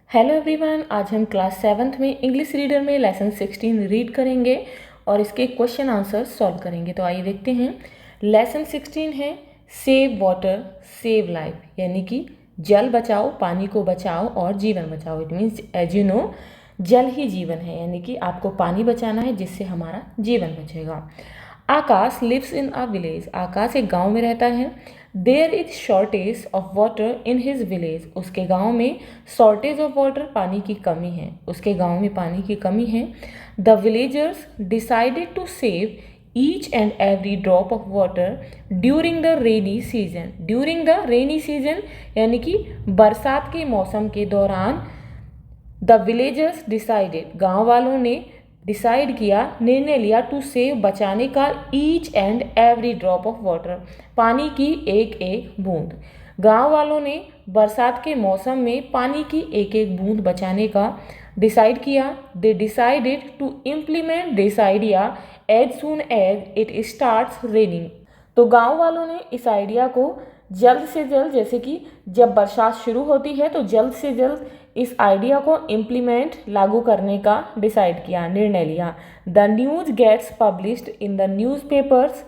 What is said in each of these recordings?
Hello everyone, आज हम class 7th में इंग्लिश रीडर में लेसन 16 रीड करेंगे और इसके क्वेश्चन आंसर सॉल्व करेंगे। तो आइए देखते हैं। लेसन 16 है सेव वाटर सेव लाइफ, यानी कि जल बचाओ, पानी को बचाओ और जीवन बचाओ। It means as you know जल ही जीवन है, यानी कि आपको पानी बचाना है जिससे हमारा जीवन बचेगा। आकाश lives in a village, Akash एक गांव में रहता है। There is shortage of water in his village, उसके गांव में शॉर्टेज ऑफ वाटर, पानी की कमी है, उसके गांव में पानी की कमी है। The villagers decided to save each and every drop of water during the rainy season, during the rainy season यानी कि बरसात के मौसम के दौरान। द विलेजर्स डिसाइडेड, गांव वालों ने डिसाइड किया, निर्णय लिया, टू सेव, बचाने का, each and every drop of water, पानी की एक एक बूंद। गांव वालों ने बरसात के मौसम में पानी की एक एक बूंद बचाने का डिसाइड किया। They decided to implement this idea as soon as it starts raining, तो गांव वालों ने इस आइडिया को जल्द से जल्द, जैसे कि जब बरसात शुरू होती है तो जल्द से जल्द इस आइडिया को इम्प्लीमेंट, लागू करने का डिसाइड किया, निर्णय लिया। The news gets published in the newspapers,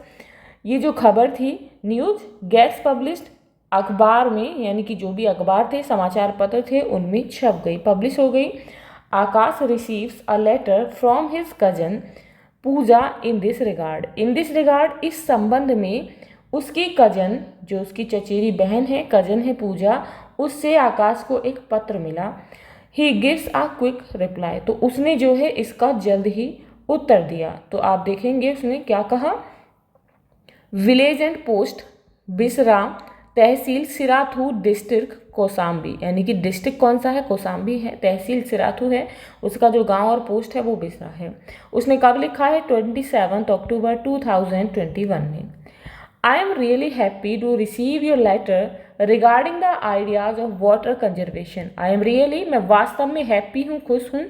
ये जो खबर थी न्यूज़ गेट्स पब्लिश्ड, अखबार में, यानी कि जो भी अखबार थे, समाचार पत्र थे, उनमें छप गई, पब्लिश हो गई। Akash receives a letter from his cousin Pooja in this regard, in this regard, इस संबंध में उसकी कजन, जो उसकी चचेरी बहन है, कजन है पूजा, उससे आकाश को एक पत्र मिला। He gives a quick reply, तो उसने जो है इसका जल्द ही उत्तर दिया। तो आप देखेंगे उसने क्या कहा। विलेज एंड पोस्ट बिसरा, तहसील सिराथू, डिस्ट्रिक्ट कौसाम्बी, यानी कि डिस्ट्रिक्ट कौन सा है, कौसाम्बी है, तहसील सिराथू है, उसका जो गांव और पोस्ट है वो बिसरा है। उसने कब लिखा है, 27 अक्टूबर 2021 में। I am really happy to receive your letter regarding the ideas of water conservation. I am really, मैं वास्तव में हैप्पी हूँ, खुश हूँ,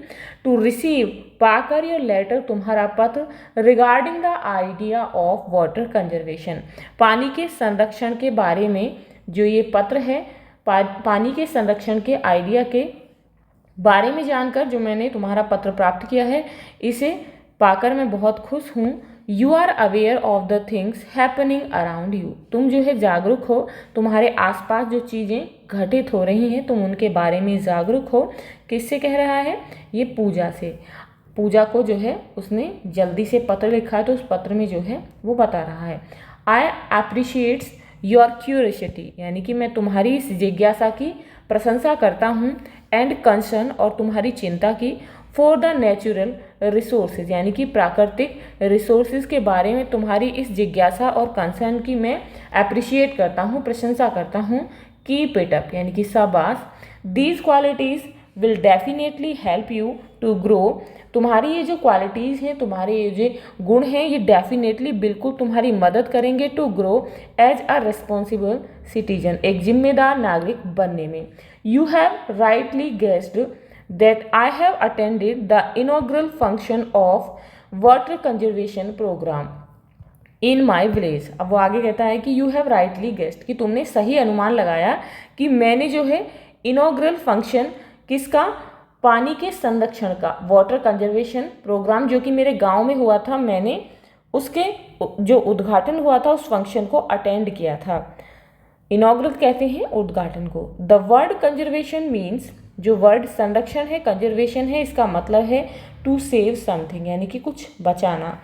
टू रिसीव, पाकर, योर लेटर, तुम्हारा पत्र, regarding the idea of water conservation, पानी के संरक्षण के बारे में जो ये पत्र है, पानी के संरक्षण के आइडिया के बारे में जानकर जो मैंने तुम्हारा पत्र प्राप्त किया है, इसे पाकर मैं बहुत खुश हूँ। You are aware of the things happening around you, तुम जो है जागरूक हो, तुम्हारे आसपास जो चीज़ें घटित हो रही हैं तुम उनके बारे में जागरूक हो। किससे कह रहा है, ये पूजा से। पूजा को जो है उसने जल्दी से पत्र लिखा है, तो उस पत्र में जो है वो बता रहा है। आई अप्रिशिएट्स योर क्यूरियोसिटी, यानी कि मैं तुम्हारी इस जिज्ञासा की प्रशंसा करता हूँ, एंड कंसर्न, और तुम्हारी चिंता की, फॉर द नेचुरल रिसोर्सेज, यानी कि प्राकृतिक रिसोर्सेज के बारे में तुम्हारी इस जिज्ञासा और कंसर्न की मैं अप्रिशिएट करता हूँ, प्रशंसा करता हूँ। कीप इट अप, यानी कि शाबाश। These qualities will definitely help you to grow, तुम्हारी ये जो क्वालिटीज़ हैं, तुम्हारे ये जो गुण हैं, ये डेफिनेटली बिल्कुल तुम्हारी मदद करेंगे to grow as a responsible citizen, एक जिम्मेदार नागरिक बनने में। You have rightly guessed that I have attended the inaugural function of water conservation program in my village। अब वो आगे कहता है कि you have rightly guessed, कि तुमने सही अनुमान लगाया कि मैंने जो है इनॉग्रल फंक्शन किसका, पानी के संरक्षण का, वाटर कंजर्वेशन प्रोग्राम जो कि मेरे गांव में हुआ था, मैंने उसके जो उद्घाटन हुआ था उस फंक्शन को अटेंड किया था। इनॉग्रल कहते हैं उद्घाटन को। द वर्ड कंजर्वेशन मीन्स, जो वर्ड संरक्षण है, कंजर्वेशन है, इसका मतलब है टू सेव समथिंग, यानी कि कुछ बचाना।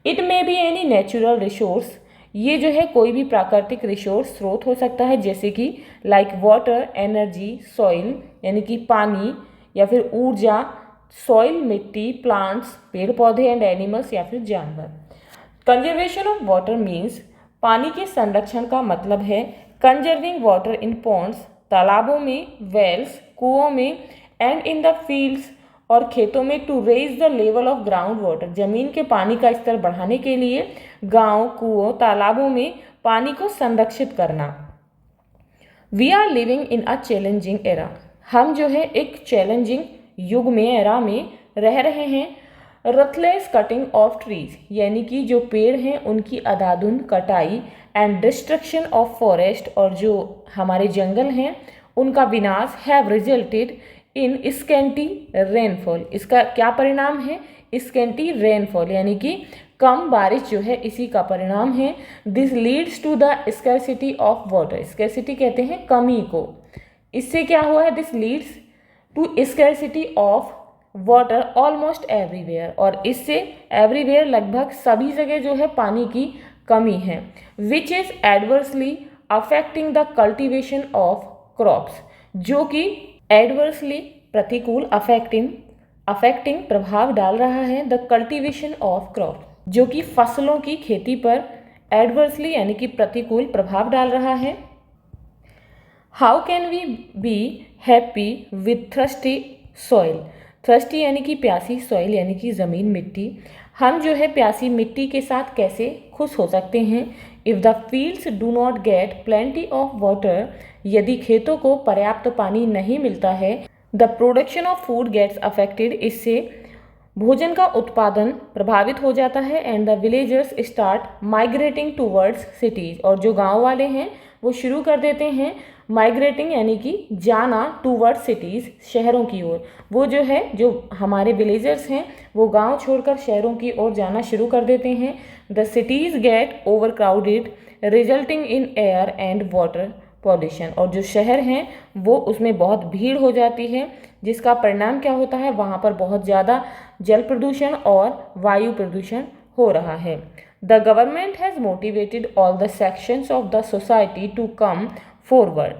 It may be any natural resource, ये जो है कोई भी प्राकृतिक रिसोर्स, स्रोत हो सकता है, जैसे कि लाइक वाटर, एनर्जी, सॉइल, यानी कि पानी या फिर ऊर्जा, सॉइल मिट्टी, प्लांट्स पेड़ पौधे, एंड एनिमल्स या फिर जानवर। कंजर्वेशन ऑफ वाटर मीन्स, पानी के संरक्षण का मतलब है कंजर्विंग वाटर इन पॉन्ड्स, तालाबों में, वेल्स, कुओं में, एंड इन द फील्ड्स, और खेतों में, to raise the level of ground water, जमीन के पानी का स्तर बढ़ाने के लिए गांव, कुओं, तालाबों में पानी को संरक्षित करना। We are living in a challenging era, हम जो है एक चैलेंजिंग युग में, एरा में रह रहे हैं। रथलेस कटिंग ऑफ ट्रीज, यानी कि जो पेड़ हैं उनकी अंधाधुंध कटाई, एंड डिस्ट्रक्शन ऑफ फॉरेस्ट, और जो हमारे जंगल हैं उनका विनाश, have resulted in scanty rainfall. इसका क्या परिणाम है? स्कैंटी रेनफॉल यानी कि कम बारिश जो है इसी का परिणाम है। This leads to the scarcity of water. Scarcity कहते हैं कमी को। इससे क्या हुआ है? This leads to scarcity of water almost everywhere, और इससे एवरीवेयर लगभग सभी जगह जो है पानी की कमी है। Which is adversely affecting the cultivation of crops, जो कि एडवर्सली प्रतिकूल अफेक्टिंग प्रभाव डाल रहा है द कल्टीवेशन ऑफ क्रॉप, जो कि फसलों की खेती पर एडवर्सली यानी कि प्रतिकूल प्रभाव डाल रहा है। How can we be happy with thirsty soil. Thirsty यानी कि प्यासी, सॉइल यानी कि ज़मीन, मिट्टी। हम जो है प्यासी मिट्टी के साथ कैसे खुश हो सकते हैं? If the fields do not get plenty of water, यदि खेतों को पर्याप्त पानी नहीं मिलता है, the production of food gets affected, इससे भोजन का उत्पादन प्रभावित हो जाता है। And the villagers start migrating towards cities, और जो गांव वाले हैं वो शुरू कर देते हैं माइग्रेटिंग यानी कि जाना टूवर्ड्स सिटीज़, शहरों की ओर। वो जो है जो हमारे विलेजर्स हैं वो गांव छोड़कर शहरों की ओर जाना शुरू कर देते हैं। The cities get over crowded resulting in air and water pollution, और जो शहर हैं वो उसमें बहुत भीड़ हो जाती है, जिसका परिणाम क्या होता है? वहाँ पर बहुत ज़्यादा जल प्रदूषण और वायु प्रदूषण हो रहा है। The government has motivated all the sections of the society to come forward.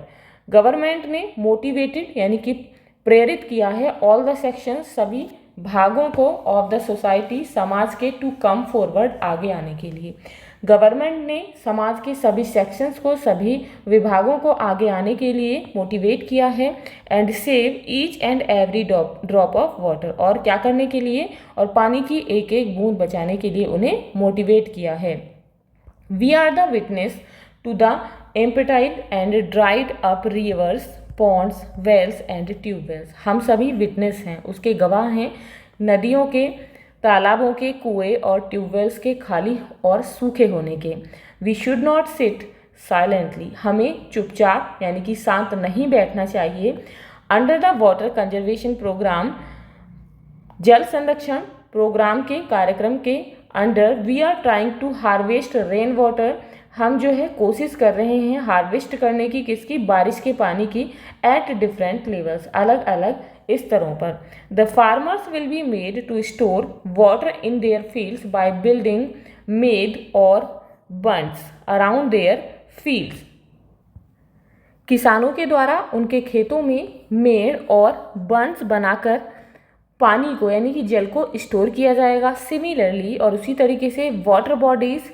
Government ने मोटिवेटेड यानी कि प्रेरित किया है ऑल द सेक्शंस, सभी भागों को, ऑफ द सोसाइटी, समाज के, टू कम फॉरवर्ड, आगे आने के लिए। गवर्नमेंट ने समाज के सभी सेक्शंस को, सभी विभागों को आगे आने के लिए मोटिवेट किया है। And save each and every drop of water, और क्या करने के लिए? और पानी की एक एक बूंद बचाने के लिए उन्हें मोटिवेट किया है। We are the witness to the emptied and dried up rivers, ponds, wells and tubewells. हम सभी विटनेस हैं, उसके गवाह हैं, नदियों के, तालाबों के, कुएं और ट्यूबवेल्स के खाली और सूखे होने के। We should not sit silently, हमें चुपचाप यानी कि शांत नहीं बैठना चाहिए। Under the water conservation programme, जल संरक्षण प्रोग्राम के कार्यक्रम के under, we are trying to harvest rain water, हम जो है कोशिश कर रहे हैं हार्वेस्ट करने की, किसकी? बारिश के पानी की, एट डिफरेंट लेवल्स, अलग अलग स्तरों पर। The farmers will be made to store water in their fields by building मेड और बंड्स अराउंड देयर फील्ड्स। किसानों के द्वारा उनके खेतों में मेड़ और बंड्स बनाकर पानी को यानी कि जल को स्टोर किया जाएगा। सिमिलरली, और उसी तरीके से वाटर बॉडीज़,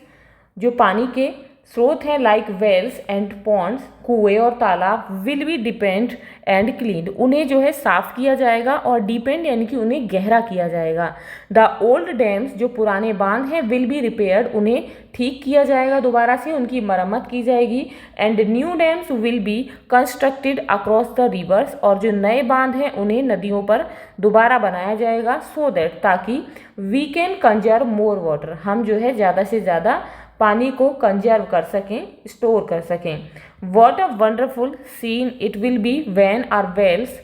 जो पानी के स्रोत हैं, लाइक वेल्स एंड पॉन्ड्स, कुएं और तालाब, will be depend and cleaned, उन्हें जो है साफ किया जाएगा, और डिपेंड यानी कि उन्हें गहरा किया जाएगा। द ओल्ड डैम्स, जो पुराने बांध हैं, विल बी रिपेयर्ड, उन्हें ठीक किया जाएगा, दोबारा से उनकी मरम्मत की जाएगी। And new dams will be constructed across the reverse, और जो नए बांध हैं उन्हें नदियों पर दोबारा बनाया जाएगा, सो दैट, ताकि we can conserve more water, हम जो है ज़्यादा से ज़्यादा पानी को कंजर्व कर सकें, स्टोर कर सकें। What a wonderful scene it will be when our wells,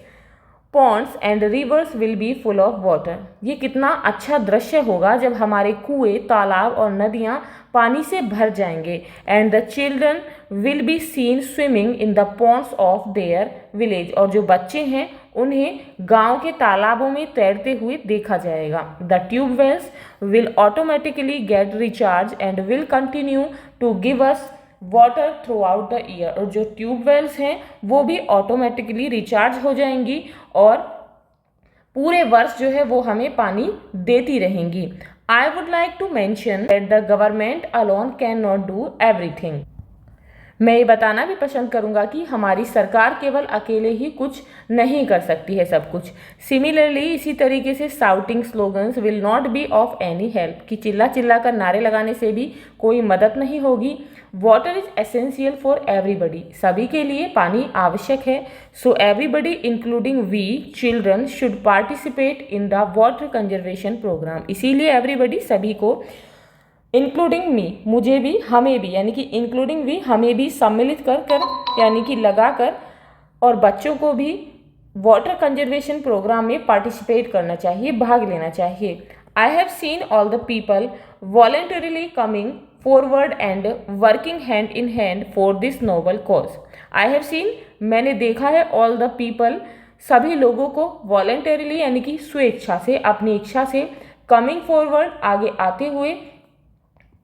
ponds and rivers will be full of water. ये कितना अच्छा दृश्य होगा जब हमारे कुएं, तालाब और नदियाँ पानी से भर जाएंगे। And the children will be seen swimming in the ponds of their village, और जो बच्चे हैं उन्हें गांव के तालाबों में तैरते हुए देखा जाएगा। The tubewells will automatically get recharge and will continue to give us water throughout the year, और जो ट्यूबवेल्स हैं वो भी ऑटोमेटिकली रिचार्ज हो जाएंगी और पूरे वर्ष जो है वो हमें पानी देती रहेंगी। I would like to mention that the government alone can not do everything. मैं ये बताना भी पसंद करूंगा कि हमारी सरकार केवल अकेले ही कुछ नहीं कर सकती है सब कुछ। सिमिलरली, इसी तरीके से shouting slogans will not be of any help, कि चिल्ला चिल्ला कर नारे लगाने से भी कोई मदद नहीं होगी। Water is essential for everybody, सभी के लिए पानी आवश्यक है। So everybody including we children should participate in the water conservation programme, इसीलिए एवरीबडी, सभी को, इंक्लूडिंग मी, मुझे भी, हमें भी, यानी कि इंक्लूडिंग वी, हमें भी सम्मिलित कर कर यानी कि लगा कर, और बच्चों को भी वाटर कंजर्वेशन प्रोग्राम में पार्टिसिपेट करना चाहिए, भाग लेना चाहिए। I have seen all the people voluntarily coming forward and working hand in hand for this noble cause. I have seen, मैंने देखा है, ऑल द पीपल, सभी लोगों को, वॉलेंटरीली यानी कि स्वेच्छा से, अपनी इच्छा से, कमिंग फॉरवर्ड आगे आते हुए,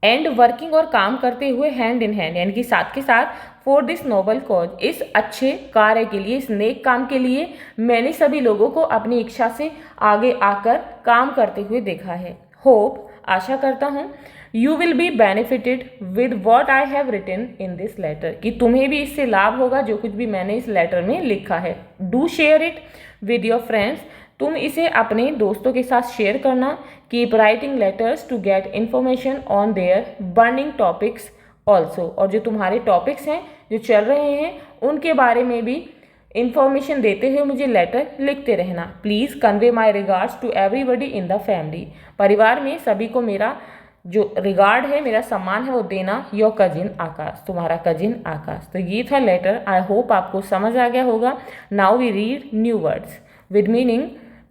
एंड वर्किंग और काम करते हुए, हैंड इन हैंड यानी कि साथ के साथ, फॉर दिस नोबल कॉज इस अच्छे कार्य के लिए, इस नेक काम के लिए मैंने सभी लोगों को अपनी इच्छा से आगे आकर काम करते हुए देखा है। होप, आशा करता हूँ, you will be benefited with what I have written in this letter, कि तुम्हें भी इससे लाभ होगा जो कुछ भी मैंने इस लेटर में लिखा है। Do share it with your friends, तुम इसे अपने दोस्तों के साथ शेयर करना। Keep writing letters to get information on their burning topics also, और जो तुम्हारे टॉपिक्स हैं जो चल रहे हैं उनके बारे में भी इंफॉर्मेशन देते हुए मुझे लेटर लिखते रहना। Please convey my regards to everybody in the family, परिवार में सभी को मेरा जो रिगार्ड है, मेरा सम्मान है, वो देना। योर कजिन आकाश, तुम्हारा कजिन आकाश। तो ये था लेटर। आई होप आपको समझ आ गया होगा। Now we read new words with meaning.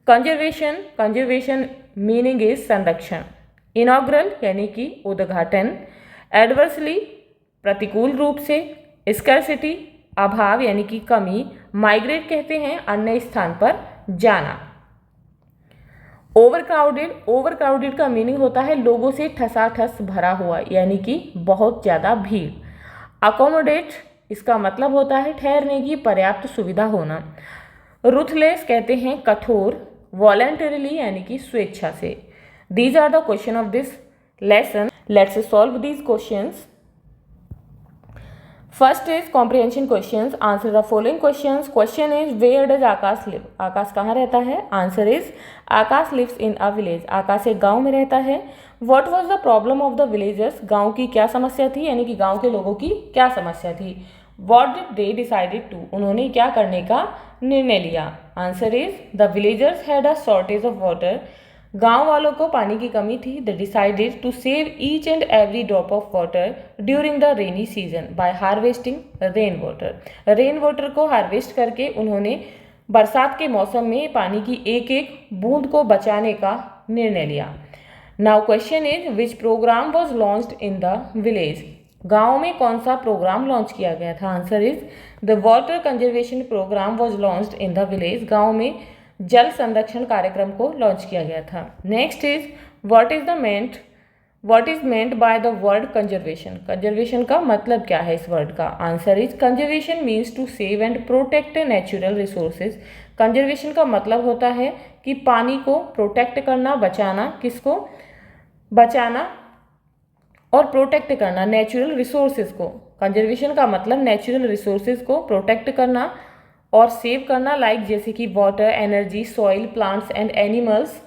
Conservation, conservation meaning is संरक्षण। इनॉग्रल यानी कि उद्घाटन। एडवर्सली प्रतिकूल रूप से। स्कैरसिटी अभाव यानी कि कमी। माइग्रेट कहते हैं अन्य स्थान पर जाना। ओवरक्राउडेड, ओवरक्राउडेड का मीनिंग होता है लोगों से ठसाठस भरा हुआ यानी कि बहुत ज़्यादा भीड़। अकोमोडेट, इसका मतलब होता है ठहरने की पर्याप्त सुविधा होना। रुथलेस कहते हैं कठोर। वॉलंटरीली यानी कि स्वेच्छा से। These are the question of this lesson. Let's solve these questions. First is comprehension questions. Answer the following questions. Question is where does Akash live, Akash कहाँ रहता है? Answer is Akash lives in a village, Akash एक गांव में रहता है। What was the problem of the villagers, गांव की क्या समस्या थी यानी कि गांव के लोगों की क्या समस्या थी। What did they decided to, उन्होंने क्या करने का निर्णय लिया। Answer is the villagers had a shortage of water, गांव वालों को पानी की कमी थी। They decided to save each and every drop of water during the rainy season by harvesting rain water, rain water को हार्वेस्ट करके उन्होंने बरसात के मौसम में पानी की एक एक बूंद को बचाने का निर्णय लिया। Now question is which programme was launched in the village, गाँव में कौन सा प्रोग्राम लॉन्च किया गया था। Answer is the water conservation programme was launched in the village, गाँव में जल संरक्षण कार्यक्रम को लॉन्च किया गया था। Next is what is meant by the word conservation, conservation का मतलब क्या है इस वर्ड का। Answer is conservation means to save and protect natural resources, conservation का मतलब होता है कि पानी को प्रोटेक्ट करना, बचाना, किसको बचाना और प्रोटेक्ट करना, नेचुरल रिसोर्सेज को। कंजर्वेशन का मतलब नेचुरल रिसोर्सेज को प्रोटेक्ट करना और सेव करना, लाइक जैसे कि water, energy, soil, plants and animals.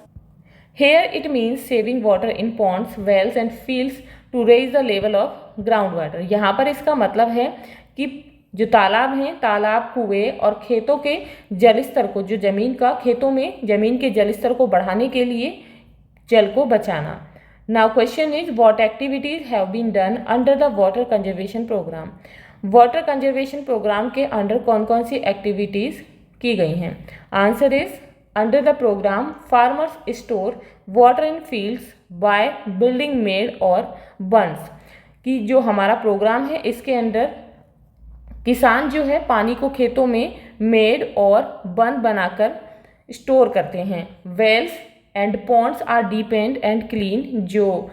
Here it means saving water in ponds, wells and fields to raise the level of ground water. यहाँ पर इसका मतलब है कि जो तालाब हैं, तालाब, कुएं और खेतों के जल स्तर को, जो जमीन का, खेतों में जमीन के जल स्तर को बढ़ाने के लिए जल को बचाना। Now question is what activities have been done under the water conservation program, water conservation program के अंडर कौन कौन सी एक्टिविटीज़ की गई हैं। Answer is under the program farmers store water in fields by building मेड और बंड्स, कि जो हमारा प्रोग्राम है इसके अंदर किसान जो है पानी को खेतों में मेड और बंद बनाकर स्टोर करते हैं। Wells and ponds are deep and clean, जो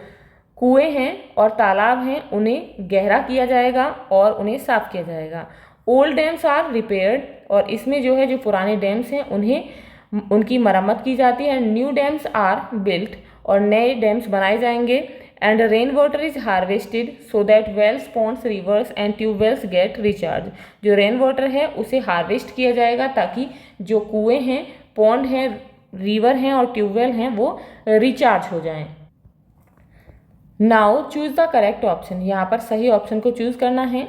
कुएं हैं और तालाब हैं उन्हें गहरा किया जाएगा और उन्हें साफ किया जाएगा। ओल्ड डैम्स आर रिपेयर्ड, और इसमें जो है जो पुराने डैम्स हैं उन्हें उनकी मरम्मत की जाती है। न्यू डैम्स आर बिल्ट, और नए डैम्स बनाए जाएंगे। And rain water is harvested so that wells, ponds, rivers and tubewells get recharge, जो रेन वाटर है उसे हार्वेस्ट किया जाएगा ताकि जो कुएँ हैं, पॉन्ड हैं, रिवर हैं और ट्यूबवेल हैं वो रिचार्ज हो जाएं। Now choose the correct option, यहाँ पर सही ऑप्शन को चूज करना है।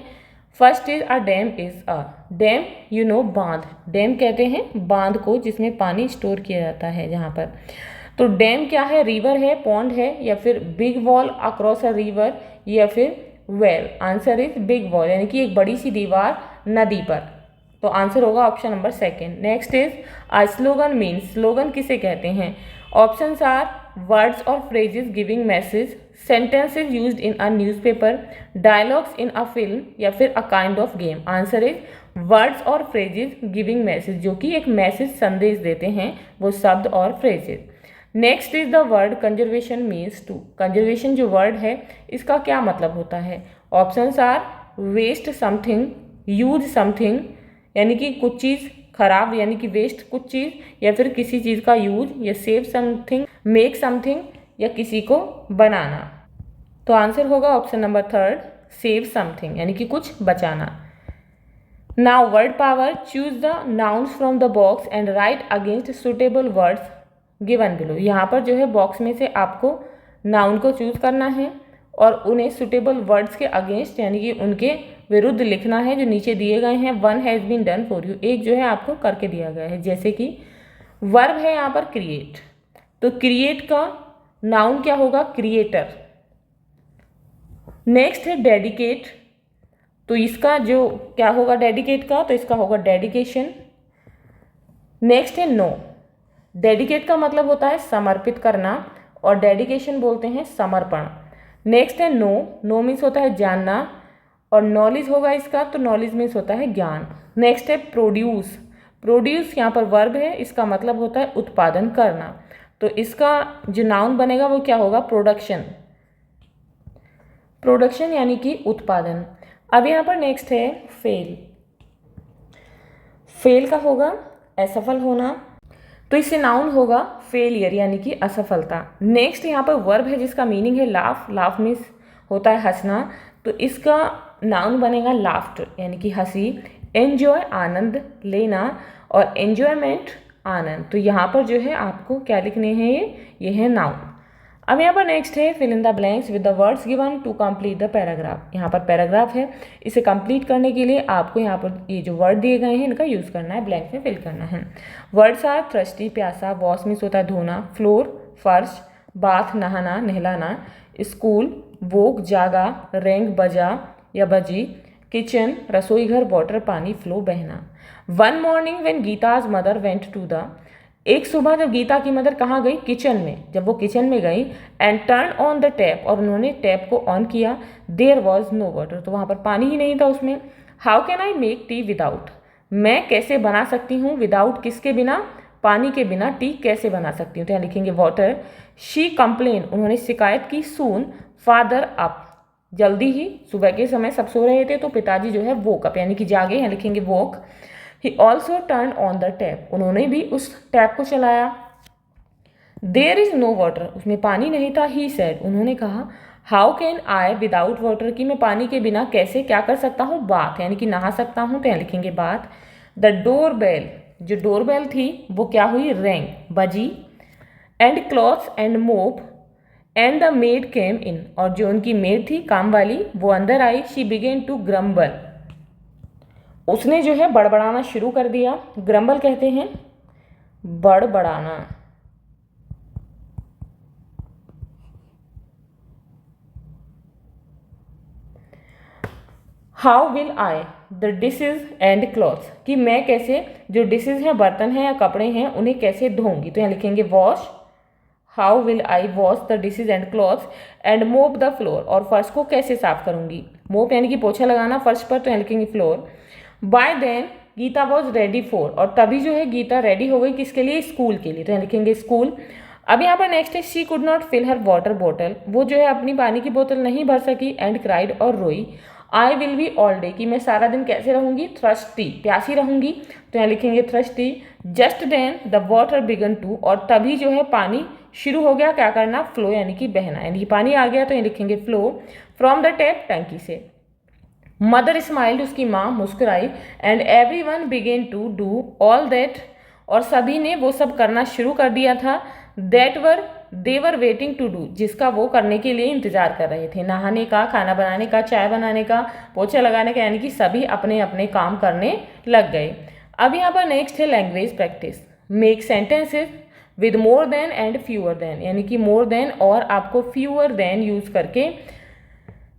First is a dam is a, damn you know बांध, डैम कहते हैं बांध को जिसमें पानी स्टोर किया जाता है जहाँ पर। तो डैम क्या है, रिवर है, पॉन्ड है, या फिर big wall across a river, या फिर well. Answer is big wall यानी कि एक बड़ी सी दीवार नदी पर। तो आंसर होगा option number second. Next is a slogan means, slogan किसे कहते हैं? ऑप्शंस आर वर्ड्स और phrases giving message, sentences used in a newspaper, dialogues in a film, या फिर a kind of game. Answer is words और phrases giving message, जो कि एक मैसेज संदेश देते हैं, वो शब्द और phrases. Next is the word conservation means to, conservation जो वर्ड है इसका क्या मतलब होता है? Options are waste something, use something यानी कि कुछ चीज़ खराब यानी कि वेस्ट कुछ चीज़, या फिर किसी चीज़ का यूज, या सेव समथिंग, मेक समथिंग, या किसी को बनाना। तो आंसर होगा option number third, save something यानी कि कुछ बचाना। Now word power, choose the nouns from the box and right against suitable words given below. यहाँ पर जो है बॉक्स में से आपको नाउन को चूज करना है और उन्हें सुटेबल वर्ड्स के अगेंस्ट यानी कि उनके विरुद्ध लिखना है जो नीचे दिए गए हैं। One has been done for you, एक जो है आपको करके दिया गया है। जैसे कि वर्ब है यहाँ पर क्रिएट, तो क्रिएट का नाउन क्या होगा? क्रिएटर। नेक्स्ट है डेडिकेट, तो इसका जो क्या होगा डेडिकेट का? तो इसका होगा डेडिकेशन। नेक्स्ट है नो, डेडिकेट का मतलब होता है समर्पित करना और डेडिकेशन बोलते हैं समर्पण। नेक्स्ट है नो, नो मीन्स होता है जानना और नॉलेज होगा इसका, तो नॉलेज मीन्स होता है ज्ञान। नेक्स्ट है प्रोड्यूस, प्रोड्यूस यहाँ पर वर्ब है, इसका मतलब होता है उत्पादन करना, तो इसका जो नाउन बनेगा वो क्या होगा? प्रोडक्शन, प्रोडक्शन यानी कि उत्पादन। अब यहाँ पर नेक्स्ट है फेल, फेल का होगा असफल होना, तो इससे नाउन होगा फेलियर यानी कि असफलता। नेक्स्ट यहाँ पर वर्ब है जिसका मीनिंग है लाफ, लाफ मीन्स होता है हंसना, तो इसका नाउन बनेगा लाफ्टर यानी कि हंसी। एन्जॉय आनंद लेना और एन्जॉयमेंट आनंद, तो यहाँ पर जो है आपको क्या लिखने हैं? ये है नाउन। अब यहाँ पर नेक्स्ट है fill in the blanks with the words given to complete the paragraph. यहाँ पर पैराग्राफ है, इसे कंप्लीट करने के लिए आपको यहाँ पर ये जो वर्ड दिए गए हैं इनका यूज़ करना है, ब्लैंक में फिल करना है। वर्ड्स आर थ्रस्टी प्यासा, वॉश मीन्स होता है धोना, फ्लोर फर्श, बाथ नहाना नहलाना, स्कूल वोक जागा, रैंक बजा या बजी, किचन रसोई घर, वाटर पानी, फ्लो बहना। One morning when Geeta's mother went to the, एक सुबह जब गीता की मदर कहाँ गई? किचन में। जब वो किचन में गई and turn on the tap, और उन्होंने टैप को ऑन किया, देयर वॉज नो वाटर, तो वहाँ पर पानी ही नहीं था उसमें। How can I make tea without, मैं कैसे बना सकती हूँ विदाउट किसके बिना? पानी के बिना टी कैसे बना सकती हूँ? तो यहाँ लिखेंगे वाटर। शी कंप्लेन, उन्होंने शिकायत की। सून फादर अप, जल्दी ही, सुबह के समय सब सो रहे थे तो पिताजी जो है वोक अप यानी कि जागे, यहाँ लिखेंगे वोक। He also turned on the tap, उन्होंने भी उस टैप को चलाया। There is no water, उसमें पानी नहीं था। He said, उन्होंने कहा। How can I without water, कि मैं पानी के बिना कैसे क्या कर सकता हूँ? बाथ यानी कि नहा सकता हूँ, तो यहाँ लिखेंगे बाथ। The doorbell, जो डोरबेल थी वो क्या हुई? रैंग, बजी। And clothes and mop and the maid came in, और जो उनकी मेड थी काम वाली वो अंदर आई। She began to grumble, उसने जो है बड़बड़ाना शुरू कर दिया। ग्रम्बल कहते हैं बड़बड़ाना। How will I the dishes and clothes, कि मैं कैसे जो डिशेज हैं, बर्तन हैं या कपड़े हैं, उन्हें कैसे धोऊंगी, तो यहाँ लिखेंगे wash. How will I wash the dishes and clothes and मोप द फ्लोर, और फर्श को कैसे साफ करूंगी? मोप यानी कि पोछा लगाना फर्श पर, तो यहाँ लिखेंगे floor. By then Geeta was ready for, और तभी जो है गीता रेडी हो गई किसके लिए? स्कूल के लिए, तो यहाँ लिखेंगे स्कूल। अब यहाँ पर नेक्स्ट है she could not fill her water bottle, वो जो है अपनी पानी की बोतल नहीं भर सकी। एंड क्राइड, और रोई। I will be all day, कि मैं सारा दिन कैसे रहूंगी? थ्रस्टी, प्यासी रहूंगी, तो यहाँ लिखेंगे thirsty. Just then the water began to, और तभी जो है पानी शुरू हो गया क्या करना? फ्लो यानी कि बहना, यानी कि पानी आ गया, तो यहाँ लिखेंगे फ्लो। फ्रॉम द टैप, टंकी से। मदर स्माइल्ड, उसकी माँ मुस्कुराई। And everyone began to do all that, और सभी ने वो सब करना शुरू कर दिया था। That were they were waiting to do, जिसका वो करने के लिए इंतजार कर रहे थे। नहाने का, खाना बनाने का, चाय बनाने का, पोछा लगाने का, यानी कि सभी अपने अपने काम करने लग गए। अब यहाँ पर नेक्स्ट है language practice. Make sentences with more than and fewer than, यानी कि मोर देन और आपको फ्यूअर देन यूज करके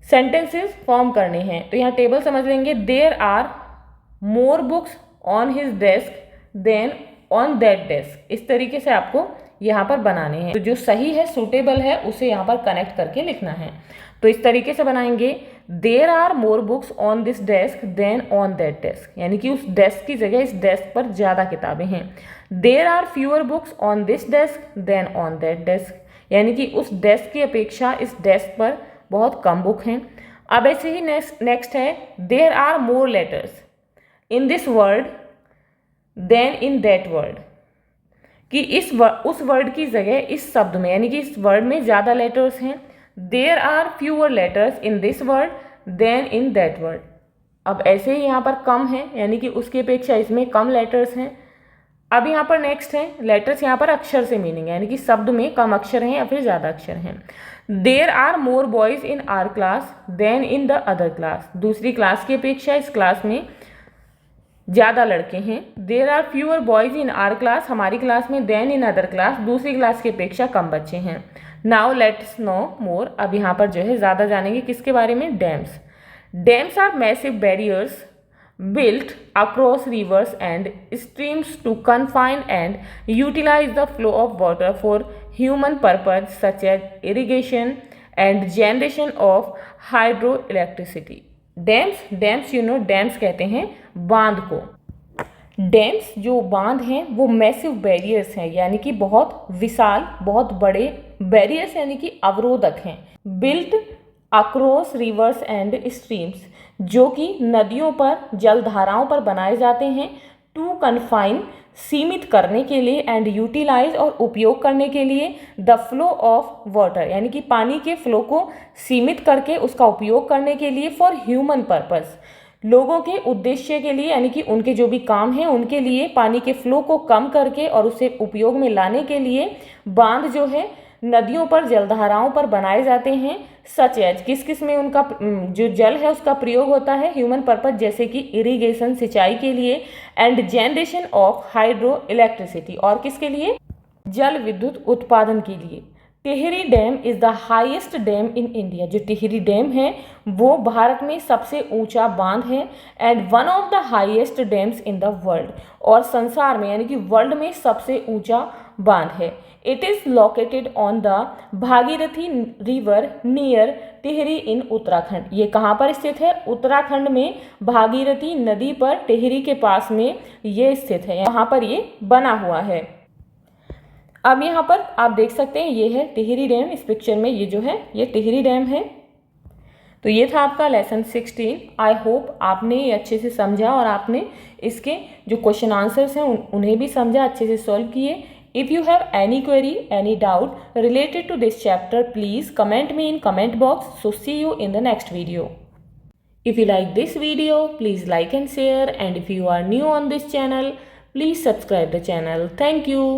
सेंटेंसेस फॉर्म करने हैं। तो यहाँ टेबल समझ लेंगे। There are more books on his desk than on that desk. इस तरीके से आपको यहाँ पर बनाने हैं। तो जो सही है, सूटेबल है, उसे यहाँ पर कनेक्ट करके लिखना है। तो इस तरीके से बनाएंगे, there are more books on this desk than on that desk, यानी कि उस डेस्क की जगह इस डेस्क पर ज़्यादा किताबें हैं। There are fewer books on this desk than on that desk, यानी कि उस डेस्क की अपेक्षा इस डेस्क पर बहुत कम बुक हैं। अब ऐसे ही नेक्स्ट है, there are more letters in this word than in that word, कि उस वर्ड की जगह इस शब्द में, यानी कि इस वर्ड में ज़्यादा लेटर्स हैं। There are fewer letters in this word than in that word. अब ऐसे ही यहाँ पर कम है, यानी कि उसकी अपेक्षा इसमें कम लेटर्स हैं। अब यहाँ पर नेक्स्ट है, लेटर्स यहाँ पर अक्षर से मीनिंग, यानी कि शब्द में कम अक्षर हैं या फिर ज़्यादा अक्षर हैं। There are more boys in our class than in the other class, दूसरी क्लास की अपेक्षा इस क्लास में ज़्यादा लड़के हैं। There are fewer boys in our class, हमारी क्लास में, देन इन अदर क्लास, दूसरी क्लास की अपेक्षा कम बच्चे हैं। नाउ लेट्स नो मोर, अब यहाँ पर जो है ज़्यादा जानेंगे किसके बारे में, dams. Dams are massive barriers built across rivers and streams to confine and utilize the flow of water for human purpose such as irrigation and generation of hydroelectricity. Dams dams कहते हैं बांध को। डैम्स जो बांध हैं वो massive barriers हैं, यानी कि बहुत विशाल, बहुत बड़े बैरियर्स, यानी कि अवरोधक हैं। Built across reverse and streams, जो कि नदियों पर, जलधाराओं पर बनाए जाते हैं। टू कन्फाइन, सीमित करने के लिए, एंड यूटिलाइज, और उपयोग करने के लिए, द फ्लो ऑफ वाटर, यानी कि पानी के फ्लो को सीमित करके उसका उपयोग करने के लिए, फॉर ह्यूमन पर्पस, लोगों के उद्देश्य के लिए, यानी कि उनके जो भी काम हैं उनके लिए, पानी के फ्लो को कम करके और उसे उपयोग में लाने के लिए बांध जो है नदियों पर, जलधाराओं पर बनाए जाते हैं। सच एज, किस किस में उनका जो जल है उसका प्रयोग होता है, ह्यूमन पर्पज, जैसे कि इरिगेशन, सिंचाई के लिए, and generation of hydro electricity, और किसके लिए, जल विद्युत उत्पादन के लिए। Tehri dam is the highest dam in India, जो टिहरी डैम है वो भारत में सबसे ऊंचा बांध है। And one of the highest dams in the world, और संसार में, यानी कि वर्ल्ड में सबसे ऊंचा बांध है। It is located on the Bhagirathi river near Tehri in Uttarakhand, ये कहाँ पर स्थित है, उत्तराखंड में भागीरथी नदी पर टिहरी के पास में ये स्थित है, यहाँ पर ये बना हुआ है। अब यहाँ पर आप देख सकते हैं ये है टिहरी डैम, इस पिक्चर में ये जो है ये टिहरी डैम है। तो ये था आपका लेसन 16। आई होप आपने ये अच्छे से समझा और आपने इसके जो क्वेश्चन आंसर्स हैं उन्हें भी समझा, अच्छे से सॉल्व किए। If you have any query, any doubt related to this chapter, please comment me in comment box. So see you in the next video. If you like this video, please like and share. And if you are new on this channel, please subscribe the channel. Thank you.